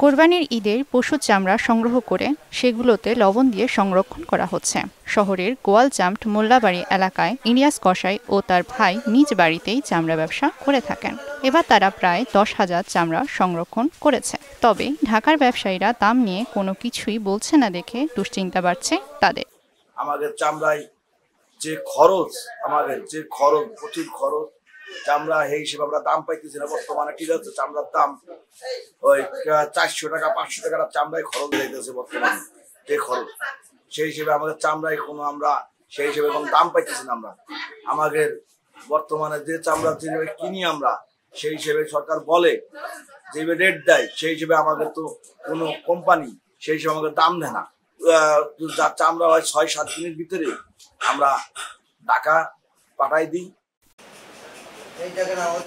কোরবানির ঈদের পশুর চামড়া সংগ্রহ করে সেগুলোতে লবণ দিয়ে সংরক্ষণ করা হচ্ছে। শহরের গোয়ালজামট মোল্লাবাড়ি এলাকায় ইলিয়াস কসাই ও তার ভাই নিজ বাড়িতেই চামড়া ব্যবসা করে থাকেন। এবার তারা প্রায় 10,000 চামড়া সংরক্ষণ করেছে। তবে ঢাকার ব্যবসায়ীরা দাম নিয়ে কোনো কিছুই বলছে না দেখে দুশ্চিন্তা বাড়ছে তাদের। আমাদের চামড়ায় যে খরচ, প্রচুর খরচ, চামড়া এই হিসেবে আমরা দাম পাইতেছি না বর্তমানে। ঠিক আছে, চামড়ার দাম ওই 400 টাকা 500 টাকার চামড়ায় খরচ যাইতেছে বর্তমানে, যে খরচ সেই হিসেবে আমাদের চামড়ায় আমরা সেই হিসেবে কোনো দাম পাইতেছি না। আমরা আমাদের বর্তমানে যে চামড়া যেভাবে কিনি আমরা, সেই হিসেবে সরকার বলে যেভাবে রেট দেয়, সেই হিসেবে আমাদের তো কোনো কোম্পানি সেই হিসেবে আমাদের দাম দেয় না। যার চামড়া হয় 6-7 দিনের ভিতরে আমরা টাকা পাঠাই দিই।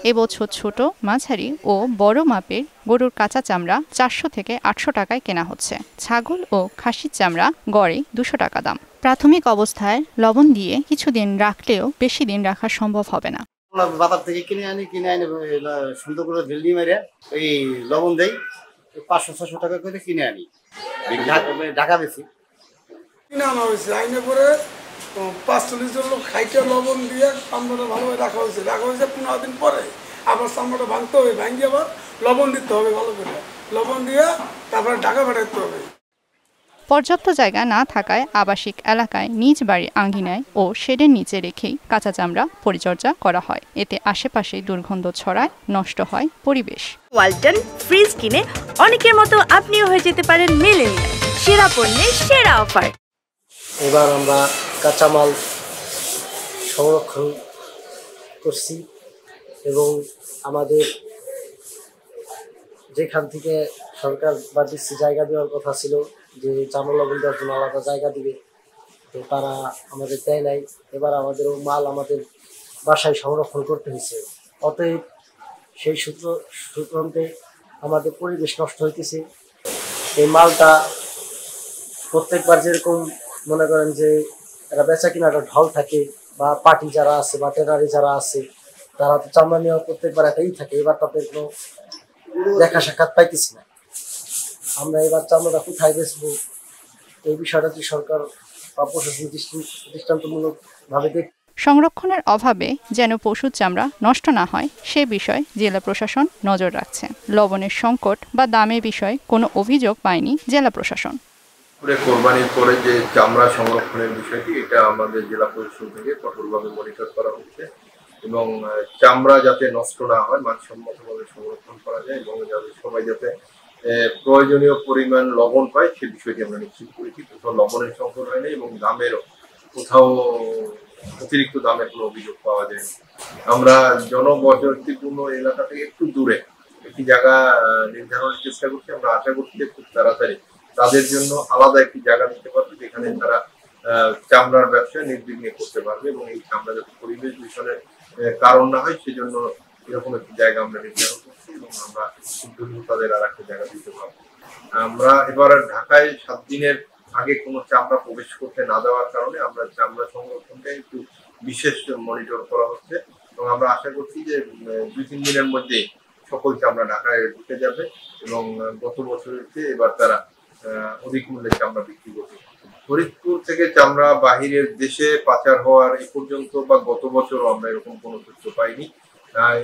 এবছর ছোট, মাঝারি ও বড় মাপের গরুর কাঁচা চামড়া 400 থেকে 800 টাকায় কেনা হচ্ছে। ছাগল ও খাসির চামড়া গড়ে 200 টাকা দাম। প্রাথমিক অবস্থায় লবণ দিয়ে কিছুদিন রাখলেও বেশি দিন রাখা সম্ভব হবে না। বাজার থেকে কিনে আনি সুন্দর করে ঢেলি মেরে এই লবণ দেই, 500-600 টাকা করে কিনে আনি, ঢাকা বেশি কিনে আনা হয়েছে। আইনে করে 45 জন লোক খাইতে লবণ দিয়ে চামড়াটা ভালোভাবে রাখা হয়েছে। 15 দিন পরে আবার চামড়াটা ভাঙতে হবে, ভাঙিয়ে আবার লবণ দিতে হবে, ভালো করে লবণ দিয়ে তারপরে ঢাকা পাঠাতে হবে। পর্যাপ্ত জায়গা না থাকায় আবাসিক এলাকায় নিজ বাড়ির আঙ্গিনায় ও শেডের নিচে রেখেই কাঁচা চামড়া পরিচর্যা করা হয়। এতে আশেপাশে দুর্গন্ধ ছড়ায়, নষ্ট হয় পরিবেশ। ওয়ালটন ফ্রিজ কিনে অনেকের মতো আপনিও হয়ে যেতে পারেন মিলেনিয়াল। সেরা পণ্যের সেরা অফার। এবার আমরা কাঁচামাল সংরক্ষণ করছি এবং আমাদের যেখান থেকে সরকার বা ডিসি জায়গা দেওয়ার কথা ছিল যে চামড়া লবণ দেওয়ার জন্য আলাদা জায়গা দিবে, তো তারা আমাদের দেয় নাই। এবার আমাদেরও মাল আমাদের বাসায় সংরক্ষণ করতে হয়েছে। অতএব সেই সূত্রে আমাদের পরিবেশ নষ্ট হইতেছে। এই মালটা প্রত্যেকবার যেরকম মনে করেন যে এরা বেচা কিনা একটা ঢল থাকে, বা পার্টি যারা আছে বা টেনারি যারা আছে তারা তো চামড়া নেওয়া প্রত্যেকবার এটাই থাকে। এবার তাদের কোনো দেখা সাক্ষাৎ পাইতেছি না। আমরা এবার চামড়াটা কোথায় বেচবো, এই বিষয়টা কি সরকার বা প্রশাসন দৃষ্টান্তমূলকভাবে দেখ। সংরক্ষণের অভাবে যেন পশুর চামড়া নষ্ট না হয় সে বিষয়ে জেলা প্রশাসন নজর রাখছে। লবণের সংকট বা দামের বিষয়ে কোনো অভিযোগ পায়নি জেলা প্রশাসন। কোরবানির পরে যে চামড়া সংরক্ষণের বিষয়টি, এটা আমাদের জেলা প্রশাসন থেকে কঠোরভাবে মনিটর করা হচ্ছে এবং চামড়া যাতে নষ্ট না হয় মানসম্মতভাবে সংরক্ষণ করা যায় এবং সবাই যাতে প্রয়োজনীয় পরিমাণ লবণ পায় সে বিষয়টি আমরা নিশ্চিত করেছি। কোথাও লবণের সংকট হয়নি এবং দামেরও কোথাও অতিরিক্ত দামের কোনো অভিযোগ পাওয়া যায়নি। আমরা জনবসতিপূর্ণ এলাকা থেকে একটু দূরে একটি জায়গা নির্ধারণের চেষ্টা করছি। আমরা আশা করছি যে খুব তাড়াতাড়ি তাদের জন্য আলাদা একটি জায়গা দিতে পারবে যেখানে তারা চামড়ার ব্যবসা নির্বিঘ্নে করতে পারবে এবং এই চামড়া যাতে পরিবেশ দূষণের কারণ না হয় সেজন্য এরকম একটি জায়গা আমরা নির্ধারণ করছি এবং আমরা তাদের আর একটা জায়গা দিতে পারবো। আমরা এবার ঢাকায় 7 দিনের আগে কোনো চামড়া প্রবেশ করতে না দেওয়ার কারণে আমরা চামড়া সংরক্ষণটা একটু বিশেষ মনিটর করা হচ্ছে এবং আমরা আশা করছি যে 2-3 দিনের মধ্যে সকল চামড়া ঢাকায় ঢুকে যাবে এবং গত বছরের চেয়ে এবার তারা অধিক মূল্যে চামড়া বিক্রি করবে। ফরিদপুর থেকে চামড়া বাহিরের দেশে পাচার হওয়ার এ পর্যন্ত বা গত বছরও আমরা এরকম কোনো তথ্য পাইনি।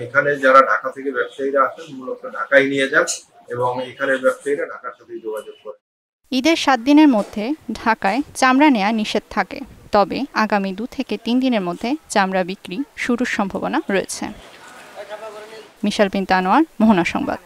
এখানে যারা ঢাকা থেকে ব্যবসায়ীরা আসেন মূলত ঢাকায় নিয়ে যান এবং এখানের ব্যবসায়ীরা ঢাকার সাথে যোগাযোগ করেন। ঈদের 7 দিনের মধ্যে ঢাকায় চামড়া নেওয়া নিষেধ থাকে, তবে আগামী 2 থেকে 3 দিনের মধ্যে চামড়া বিক্রি শুরুর সম্ভাবনা রয়েছে। মিশাল বিনতে আনোয়ার, মোহনা সংবাদ।